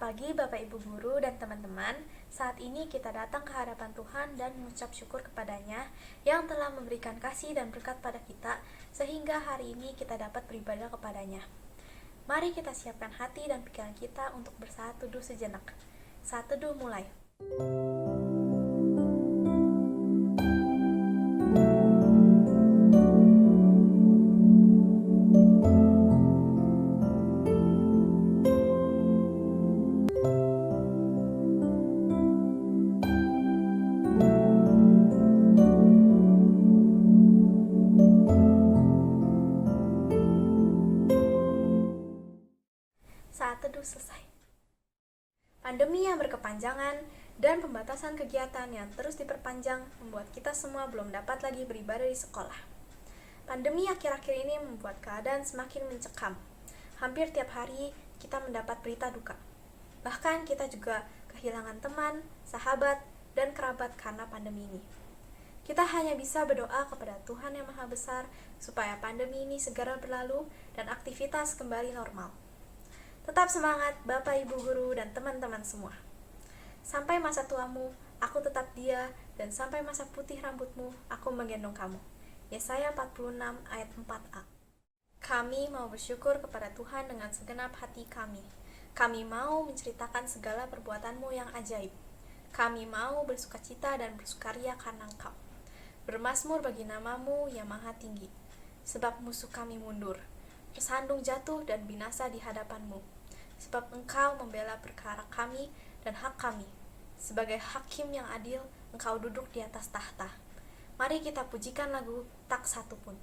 pagi Bapak Ibu Guru dan teman-teman. Saat ini kita datang ke hadapan Tuhan dan mengucap syukur kepadanya yang telah memberikan kasih dan berkat pada kita sehingga hari ini kita dapat beribadah kepadanya. Mari kita siapkan hati dan pikiran kita untuk bersaat teduh sejenak. Saat teduh mulai. Saat teduh selesai. Pandemi yang berkepanjangan dan pembatasan kegiatan yang terus diperpanjang membuat kita semua belum dapat lagi beribadah di sekolah. Pandemi akhir-akhir ini membuat keadaan semakin mencekam. Hampir tiap hari kita mendapat berita duka. Bahkan kita juga kehilangan teman, sahabat, dan kerabat karena pandemi ini. Kita hanya bisa berdoa kepada Tuhan yang Maha Besar supaya pandemi ini segera berlalu dan aktivitas kembali normal. Tetap semangat Bapak, Ibu Guru, dan teman-teman semua. Sampai masa tuamu, aku tetap dia, dan sampai masa putih rambutmu, aku menggendong kamu. Yesaya 46 ayat 4a. Kami mau bersyukur kepada Tuhan dengan segenap hati kami. Kami mau menceritakan segala perbuatanmu yang ajaib. Kami mau bersukacita dan bersukaria karena Engkau. Bermazmur bagi namamu yang maha tinggi. Sebab musuh kami mundur, tersandung jatuh dan binasa di hadapanmu. Sebab Engkau membela perkara kami dan hak kami. Sebagai hakim yang adil, Engkau duduk di atas tahta. Mari kita pujikan lagu Tak Satu Pun.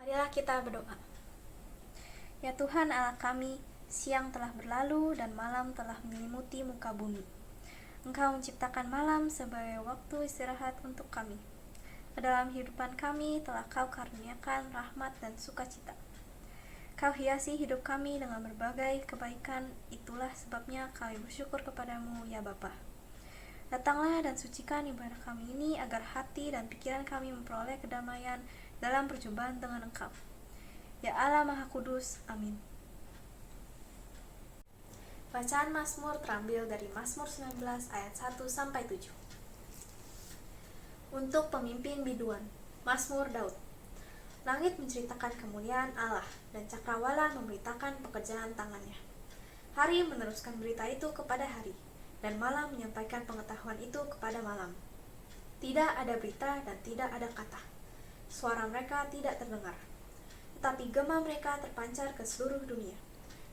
Marilah kita berdoa. Ya Tuhan Allah kami, siang telah berlalu dan malam telah menyelimuti muka bumi. Engkau menciptakan malam sebagai waktu istirahat untuk kami. Ke dalam kehidupan kami telah Kau karuniakan rahmat dan sukacita. Kau hiasi hidup kami dengan berbagai kebaikan, itulah sebabnya kami bersyukur kepadamu ya Bapa. Datanglah dan sucikan ibadah kami ini agar hati dan pikiran kami memperoleh kedamaian dalam perjumpaan dengan Engkau. Ya Allah Maha Kudus, amin. Bacaan Mazmur terambil dari Mazmur 19 ayat 1-7. Untuk pemimpin biduan, Mazmur Daud. Langit menceritakan kemuliaan Allah, dan cakrawala memberitakan pekerjaan tangannya. Hari meneruskan berita itu kepada hari, dan malam menyampaikan pengetahuan itu kepada malam. Tidak ada berita dan tidak ada kata. Suara mereka tidak terdengar. Tetapi gema mereka terpancar ke seluruh dunia,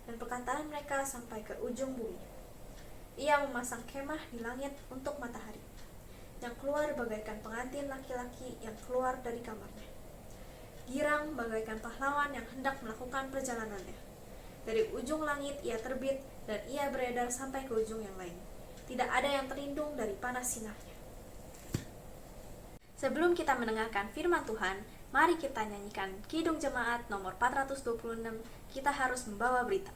dan perkataan mereka sampai ke ujung bumi. Ia memasang kemah di langit untuk matahari, yang keluar bagaikan pengantin laki-laki yang keluar dari kamarnya. Girang bagaikan pahlawan yang hendak melakukan perjalanannya. Dari ujung langit ia terbit, dan ia beredar sampai ke ujung yang lain. Tidak ada yang terlindung dari panas sinarnya. Sebelum kita mendengarkan firman Tuhan, mari kita nyanyikan Kidung Jemaat nomor 426, Kita Harus Membawa Berita.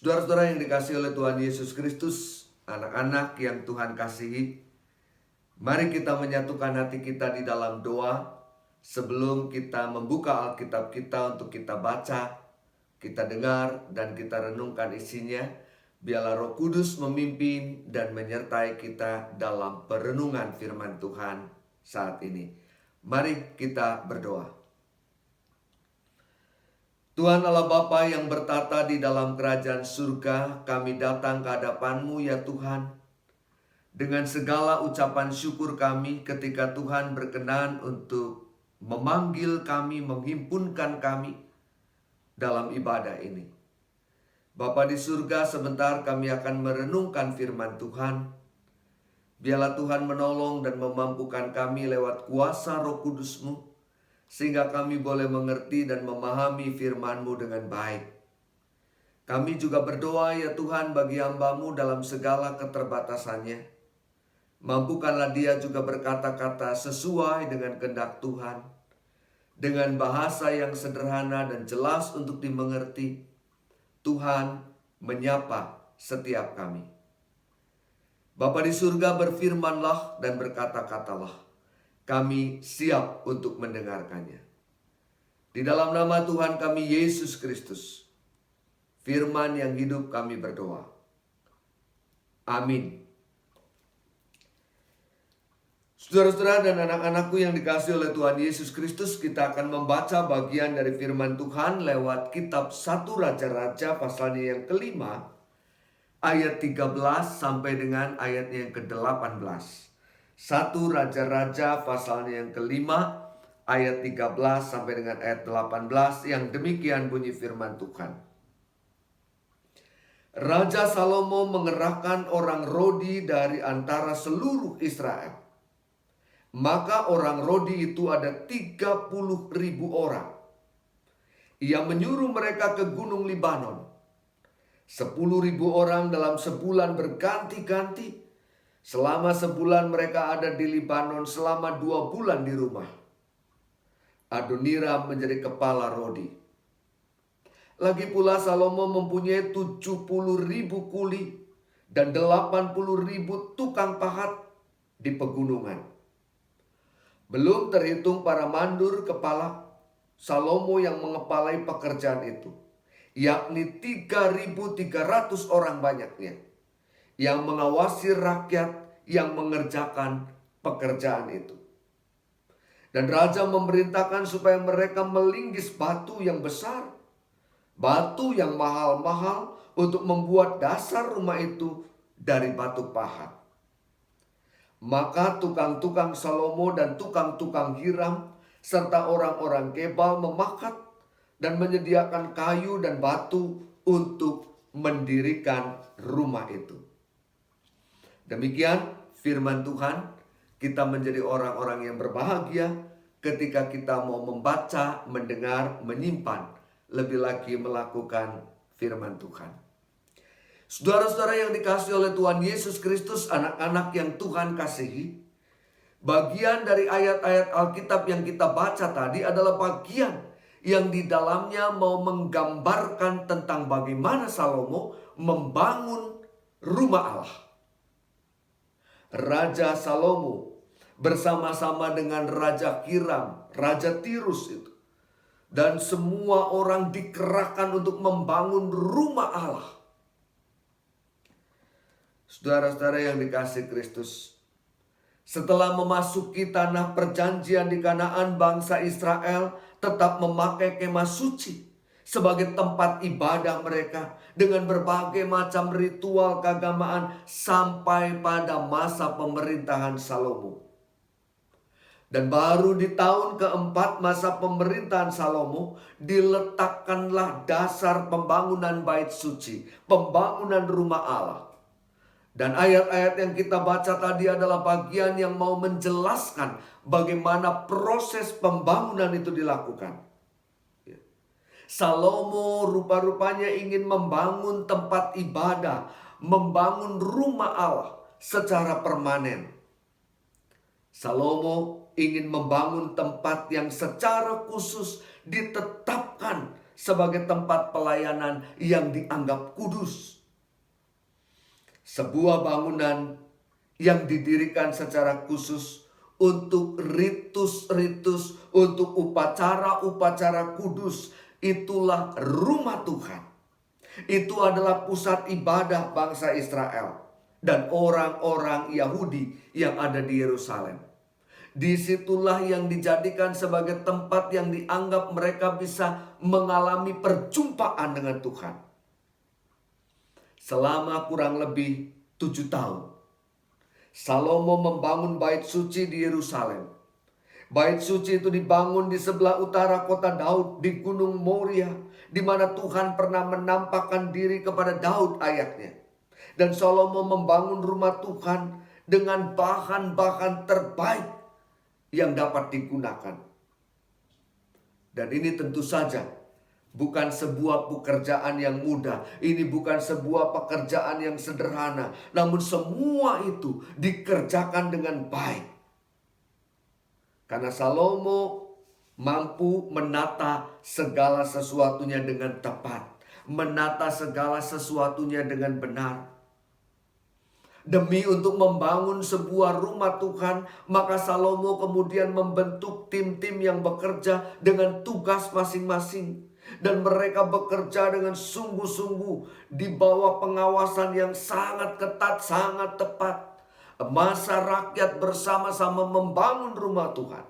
Saudara-saudara yang dikasihi oleh Tuhan Yesus Kristus, anak-anak yang Tuhan kasihi, mari kita menyatukan hati kita di dalam doa sebelum kita membuka Alkitab kita untuk kita baca, kita dengar, dan kita renungkan isinya. Biarlah Roh Kudus memimpin dan menyertai kita dalam perenungan firman Tuhan saat ini. Mari kita berdoa. Tuhan Allah Bapa yang bertata di dalam kerajaan surga, kami datang ke hadapan-Mu ya Tuhan, dengan segala ucapan syukur kami ketika Tuhan berkenan untuk memanggil kami, menghimpunkan kami dalam ibadah ini. Bapa di surga, sebentar kami akan merenungkan firman Tuhan. Biarlah Tuhan menolong dan memampukan kami lewat kuasa Roh Kudus-Mu, sehingga kami boleh mengerti dan memahami firman-Mu dengan baik. Kami juga berdoa ya Tuhan bagi hamba-Mu dalam segala keterbatasannya. Mampukanlah dia juga berkata-kata sesuai dengan kehendak Tuhan, dengan bahasa yang sederhana dan jelas untuk dimengerti. Tuhan menyapa setiap kami. Bapa di surga, berfirmanlah dan berkata-katalah. Kami siap untuk mendengarkannya. Di dalam nama Tuhan kami Yesus Kristus, firman yang hidup kami berdoa. Amin. Saudara-saudara dan anak-anakku yang dikasihi oleh Tuhan Yesus Kristus, kita akan membaca bagian dari firman Tuhan lewat kitab 1 Raja-Raja pasalnya yang kelima, ayat 13 sampai dengan ayatnya yang ke-18. 1 Raja-Raja pasalnya yang kelima ayat 13 sampai dengan ayat 18 yang demikian bunyi firman Tuhan. Raja Salomo mengerahkan orang Rodi dari antara seluruh Israel. Maka orang Rodi itu ada 30.000 orang. Ia menyuruh mereka ke gunung Libanon. 10.000 orang dalam sebulan berganti-ganti. Selama sebulan mereka ada di Libanon, selama 2 bulan di rumah. Adoniram menjadi kepala Rodi. Lagi pula Salomo mempunyai 70.000 kuli dan 80.000 tukang pahat di pegunungan. Belum terhitung para mandur kepala Salomo yang mengepalai pekerjaan itu, yakni 3.300 orang banyaknya, yang mengawasi rakyat yang mengerjakan pekerjaan itu. Dan raja memerintahkan supaya mereka melinggis batu yang besar, batu yang mahal-mahal untuk membuat dasar rumah itu dari batu pahat. Maka tukang-tukang Salomo dan tukang-tukang Hiram serta orang-orang Gebal memakat dan menyediakan kayu dan batu untuk mendirikan rumah itu. Demikian firman Tuhan. Kita menjadi orang-orang yang berbahagia ketika kita mau membaca, mendengar, menyimpan, lebih lagi melakukan firman Tuhan. Saudara-saudara yang dikasihi oleh Tuhan Yesus Kristus, anak-anak yang Tuhan kasihi, bagian dari ayat-ayat Alkitab yang kita baca tadi adalah bagian yang di dalamnya mau menggambarkan tentang bagaimana Salomo membangun rumah Allah. Raja Salomo bersama-sama dengan Raja Hiram, Raja Tirus itu, dan semua orang dikerahkan untuk membangun rumah Allah. Saudara-saudara yang dikasihi Kristus, setelah memasuki tanah perjanjian di Kanaan, bangsa Israel tetap memakai kemah suci sebagai tempat ibadah mereka dengan berbagai macam ritual keagamaan sampai pada masa pemerintahan Salomo. Dan baru di tahun keempat masa pemerintahan Salomo diletakkanlah dasar pembangunan bait suci, pembangunan rumah Allah. Dan ayat-ayat yang kita baca tadi adalah bagian yang mau menjelaskan bagaimana proses pembangunan itu dilakukan. Salomo rupa-rupanya ingin membangun tempat ibadah, membangun rumah Allah secara permanen. Salomo ingin membangun tempat yang secara khusus ditetapkan sebagai tempat pelayanan yang dianggap kudus. Sebuah bangunan yang didirikan secara khusus untuk ritus-ritus, untuk upacara-upacara kudus. Itulah rumah Tuhan. Itu adalah pusat ibadah bangsa Israel dan orang-orang Yahudi yang ada di Yerusalem. Disitulah yang dijadikan sebagai tempat yang dianggap mereka bisa mengalami perjumpaan dengan Tuhan. Selama kurang lebih 7 tahun, Salomo membangun bait suci di Yerusalem. Bait suci itu dibangun di sebelah utara kota Daud di Gunung Moria, di mana Tuhan pernah menampakkan diri kepada Daud ayahnya. Dan Salomo membangun rumah Tuhan dengan bahan-bahan terbaik yang dapat digunakan. Dan ini tentu saja bukan sebuah pekerjaan yang mudah. Ini bukan sebuah pekerjaan yang sederhana. Namun semua itu dikerjakan dengan baik. Karena Salomo mampu menata segala sesuatunya dengan tepat. Menata segala sesuatunya dengan benar. Demi untuk membangun sebuah rumah Tuhan, maka Salomo kemudian membentuk tim-tim yang bekerja dengan tugas masing-masing. Dan mereka bekerja dengan sungguh-sungguh di bawah pengawasan yang sangat ketat, sangat tepat. Masa rakyat bersama-sama membangun rumah Tuhan.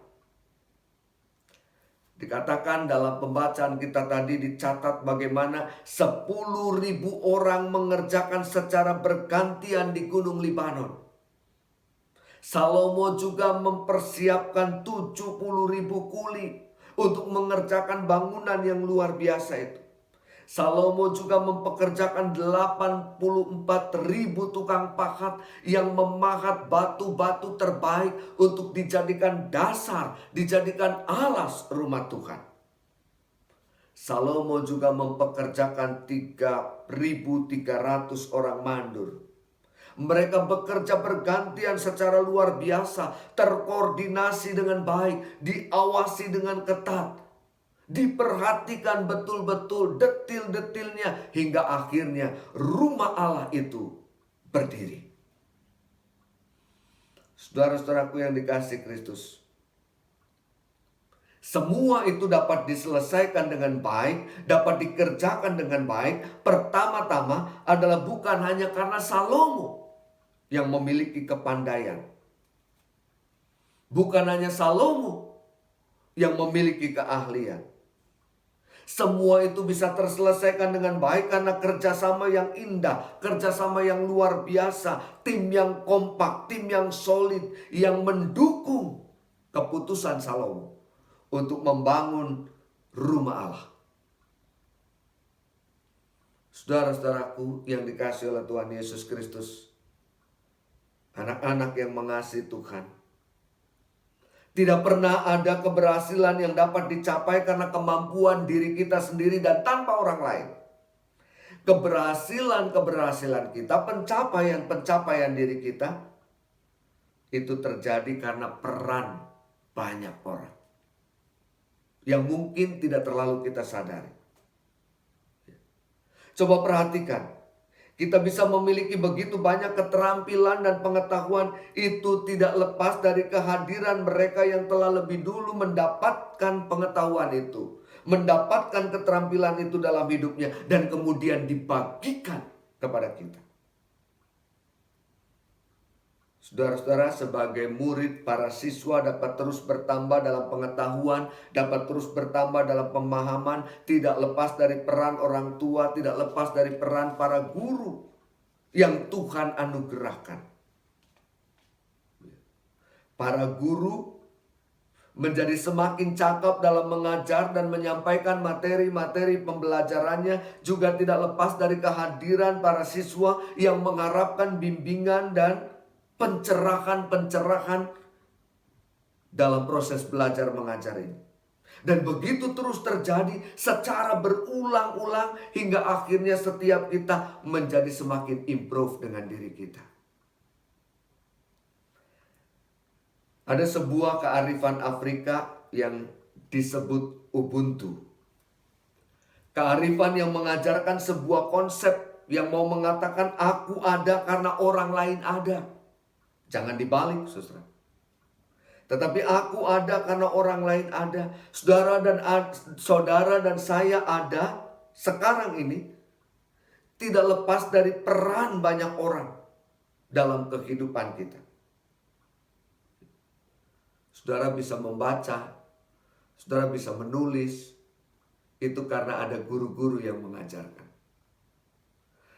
Dikatakan dalam pembacaan kita tadi dicatat bagaimana 10.000 orang mengerjakan secara bergantian di Gunung Libanon. Salomo juga mempersiapkan 70.000 kuli untuk mengerjakan bangunan yang luar biasa itu. Salomo juga mempekerjakan 84.000 tukang pahat yang memahat batu-batu terbaik untuk dijadikan dasar, dijadikan alas rumah Tuhan. Salomo juga mempekerjakan 3.300 orang mandur. Mereka bekerja bergantian secara luar biasa, terkoordinasi dengan baik, diawasi dengan ketat, diperhatikan betul-betul detil-detilnya, hingga akhirnya rumah Allah itu berdiri. Saudara-saudaraku yang dikasihi Kristus, semua itu dapat diselesaikan dengan baik, dapat dikerjakan dengan baik. Pertama-tama adalah bukan hanya karena Salomo yang memiliki kepandaian. Bukan hanya Salomo yang memiliki keahlian. Semua itu bisa terselesaikan dengan baik karena kerjasama yang indah, kerjasama yang luar biasa, tim yang kompak, tim yang solid, yang mendukung keputusan Salomo untuk membangun rumah Allah. Saudara-saudaraku yang dikasihi oleh Tuhan Yesus Kristus, anak-anak yang mengasihi Tuhan, tidak pernah ada keberhasilan yang dapat dicapai karena kemampuan diri kita sendiri dan tanpa orang lain. Keberhasilan kita, pencapaian diri kita, itu terjadi karena peran banyak orang yang mungkin tidak terlalu kita sadari. Coba perhatikan, kita bisa memiliki begitu banyak keterampilan dan pengetahuan, itu tidak lepas dari kehadiran mereka yang telah lebih dulu mendapatkan pengetahuan itu, mendapatkan keterampilan itu dalam hidupnya, dan kemudian dibagikan kepada kita. Saudara-saudara, sebagai murid, para siswa dapat terus bertambah dalam pengetahuan, dapat terus bertambah dalam pemahaman, tidak lepas dari peran orang tua, tidak lepas dari peran para guru yang Tuhan anugerahkan. Para guru menjadi semakin cakap dalam mengajar dan menyampaikan materi-materi pembelajarannya, juga tidak lepas dari kehadiran para siswa yang mengharapkan bimbingan dan pencerahan dalam proses belajar mengajar ini. Dan begitu terus terjadi secara berulang-ulang hingga akhirnya setiap kita menjadi semakin improve dengan diri kita. Ada sebuah kearifan Afrika yang disebut Ubuntu. Kearifan yang mengajarkan sebuah konsep yang mau mengatakan aku ada karena orang lain ada. Jangan dibalik, saudara. Tetapi aku ada karena orang lain ada. Saudara dan saya ada sekarang ini tidak lepas dari peran banyak orang dalam kehidupan kita. Saudara bisa membaca, saudara bisa menulis, itu karena ada guru-guru yang mengajarkan.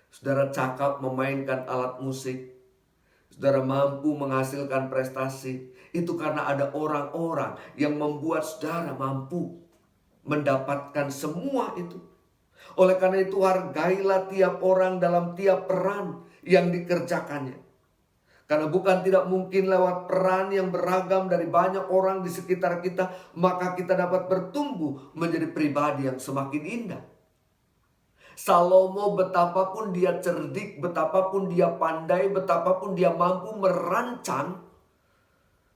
Saudara cakap memainkan alat musik, saudara mampu menghasilkan prestasi, itu karena ada orang-orang yang membuat saudara mampu mendapatkan semua itu. Oleh karena itu hargailah tiap orang dalam tiap peran yang dikerjakannya. Karena bukan tidak mungkin lewat peran yang beragam dari banyak orang di sekitar kita, maka kita dapat bertumbuh menjadi pribadi yang semakin indah. Salomo betapapun dia cerdik, betapapun dia pandai, betapapun dia mampu merancang,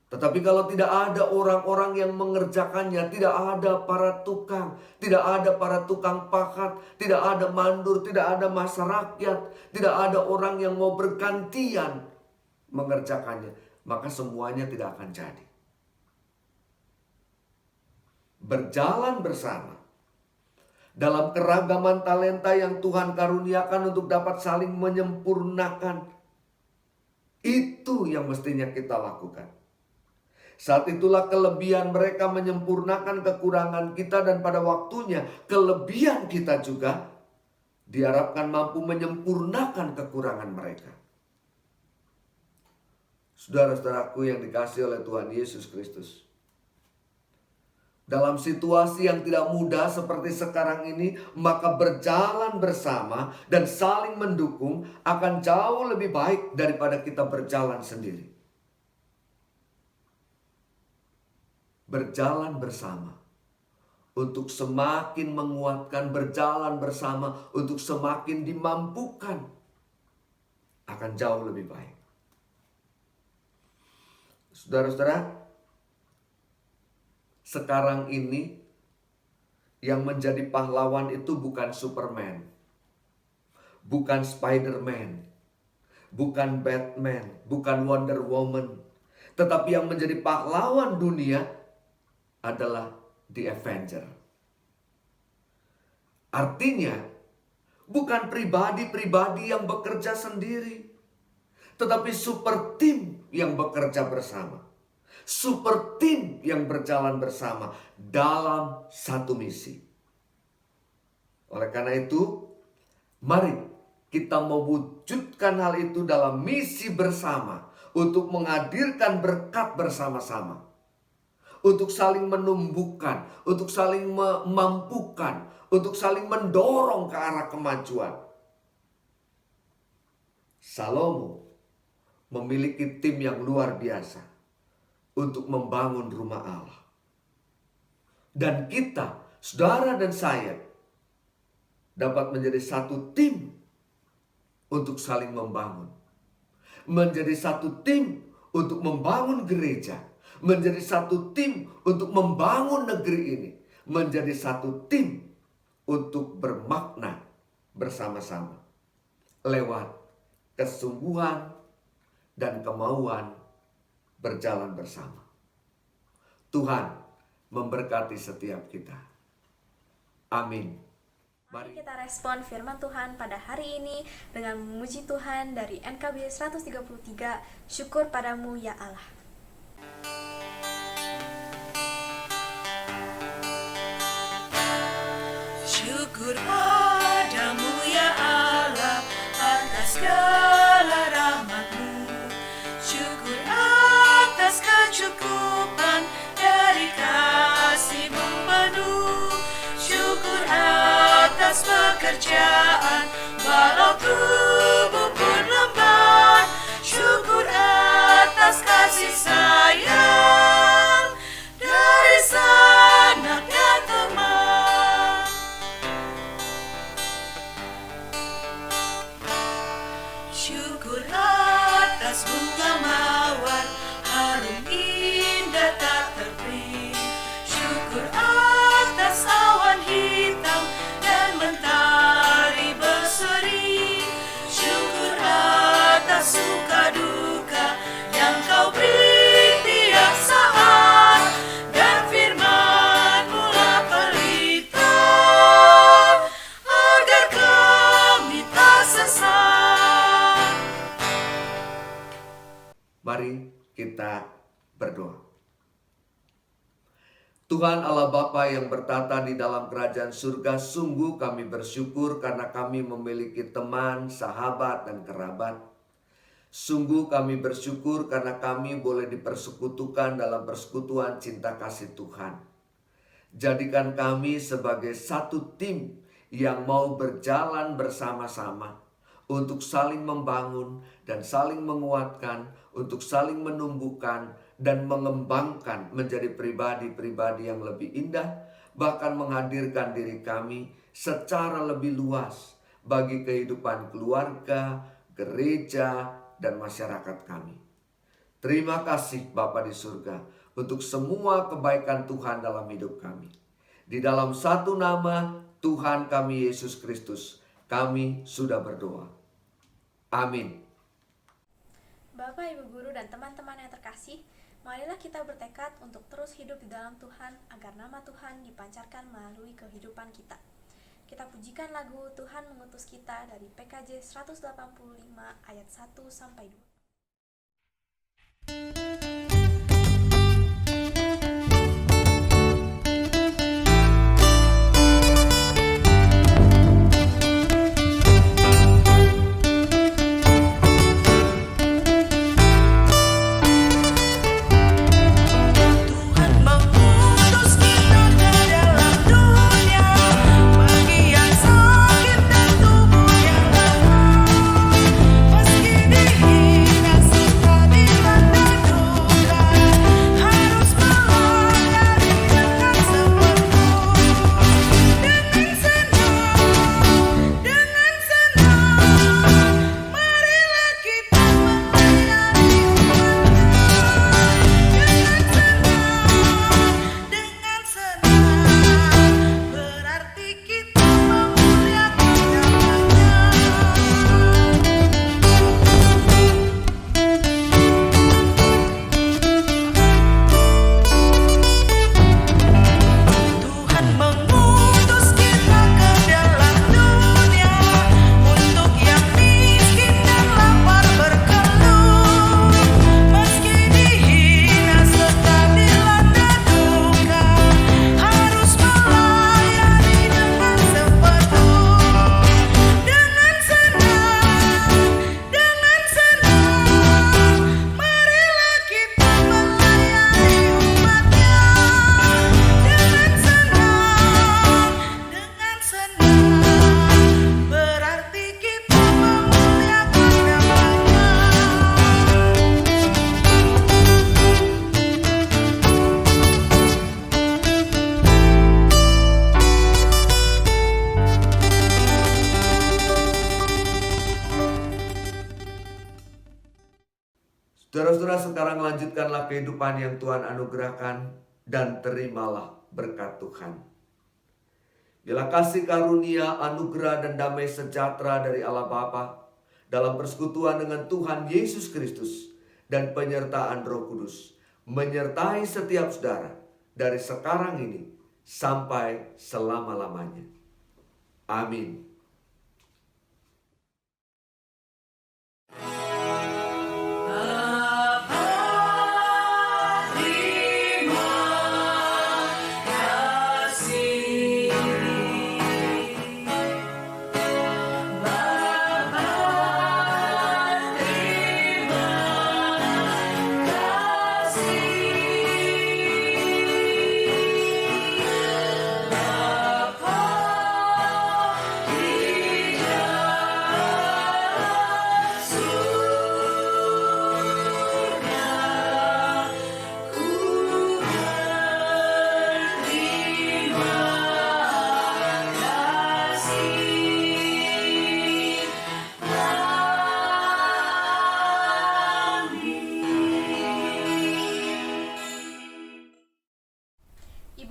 tetapi kalau tidak ada orang-orang yang mengerjakannya, tidak ada para tukang, tidak ada para tukang pahat, tidak ada mandur, tidak ada masyarakat, tidak ada orang yang mau bergantian mengerjakannya, maka semuanya tidak akan jadi. Berjalan bersama dalam keragaman talenta yang Tuhan karuniakan untuk dapat saling menyempurnakan, itu yang mestinya kita lakukan. Saat itulah kelebihan mereka menyempurnakan kekurangan kita, dan pada waktunya kelebihan kita juga diharapkan mampu menyempurnakan kekurangan mereka. Saudara-saudaraku yang dikasihi oleh Tuhan Yesus Kristus, dalam situasi yang tidak mudah seperti sekarang ini, maka berjalan bersama dan saling mendukung akan jauh lebih baik daripada kita berjalan sendiri. Berjalan bersama untuk semakin menguatkan, berjalan bersama untuk semakin dimampukan, akan jauh lebih baik. Saudara-saudara, sekarang ini yang menjadi pahlawan itu bukan Superman, bukan Spiderman, bukan Batman, bukan Wonder Woman, tetapi yang menjadi pahlawan dunia adalah The Avenger. Artinya, bukan pribadi-pribadi yang bekerja sendiri, tetapi super tim yang bekerja bersama. Super tim yang berjalan bersama dalam satu misi. Oleh karena itu, mari kita mewujudkan hal itu dalam misi bersama untuk menghadirkan berkat bersama-sama, untuk saling menumbuhkan, untuk saling memampukan, untuk saling mendorong ke arah kemajuan. Salomo memiliki tim yang luar biasa untuk membangun rumah Allah. Dan kita, saudara dan saya, dapat menjadi satu tim untuk saling membangun. Menjadi satu tim untuk membangun gereja. Menjadi satu tim untuk membangun negeri ini. Menjadi satu tim untuk bermakna bersama-sama. Lewat kesungguhan dan kemauan berjalan bersama. Tuhan memberkati setiap kita. Amin. Mari kita respon firman Tuhan pada hari ini dengan memuji Tuhan dari NKB 133, Syukur Padamu ya Allah. Syukur padamu ya Allah atas segala rahmat-Mu. Syukur atas kecukupan dari kasih-Mu penuh. Syukur atas pekerjaan walau tubuh pun lemah. Syukur atas kasih sayang dari sanaknya teman. Syukur atas bunga mawar harum indah tak terperi. Syukur atas awan hitam dan mentari berseri. Syukur atas suka duka yang Kau beri tiap saat, dan firman-Mu lah pelita agar kami tak sesat. Mari kita berdoa. Tuhan Allah Bapa yang bertata di dalam kerajaan surga, sungguh kami bersyukur karena kami memiliki teman, sahabat, dan kerabat. Sungguh kami bersyukur karena kami boleh dipersekutukan dalam persekutuan cinta kasih Tuhan. Jadikan kami sebagai satu tim yang mau berjalan bersama-sama untuk saling membangun dan saling menguatkan, untuk saling menumbuhkan dan mengembangkan menjadi pribadi-pribadi yang lebih indah, bahkan menghadirkan diri kami secara lebih luas bagi kehidupan keluarga, gereja, dan masyarakat kami. Terima kasih Bapa di surga untuk semua kebaikan Tuhan dalam hidup kami. Di dalam satu nama Tuhan kami Yesus Kristus, kami sudah berdoa. Amin. Bapak, Ibu Guru, dan teman-teman yang terkasih, marilah kita bertekad untuk terus hidup di dalam Tuhan agar nama Tuhan dipancarkan melalui kehidupan kita. Kita pujikan lagu Tuhan Mengutus Kita dari PKJ 185 ayat 1-2. lanjutkanlah kehidupan yang Tuhan anugerahkan dan terimalah berkat Tuhan. Bila kasih karunia, anugerah dan damai sejahtera dari Allah Bapa dalam persekutuan dengan Tuhan Yesus Kristus dan penyertaan Roh Kudus menyertai setiap saudara dari sekarang ini sampai selama-lamanya. Amin.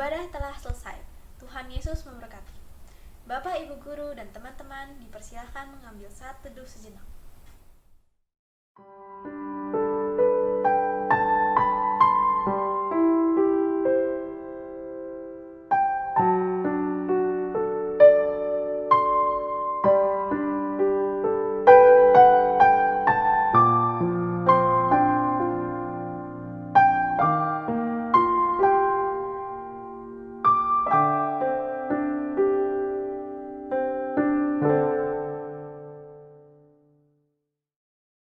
Ibadah telah selesai. Tuhan Yesus memberkati. Bapak, Ibu guru, dan teman-teman dipersilahkan mengambil saat teduh sejenak.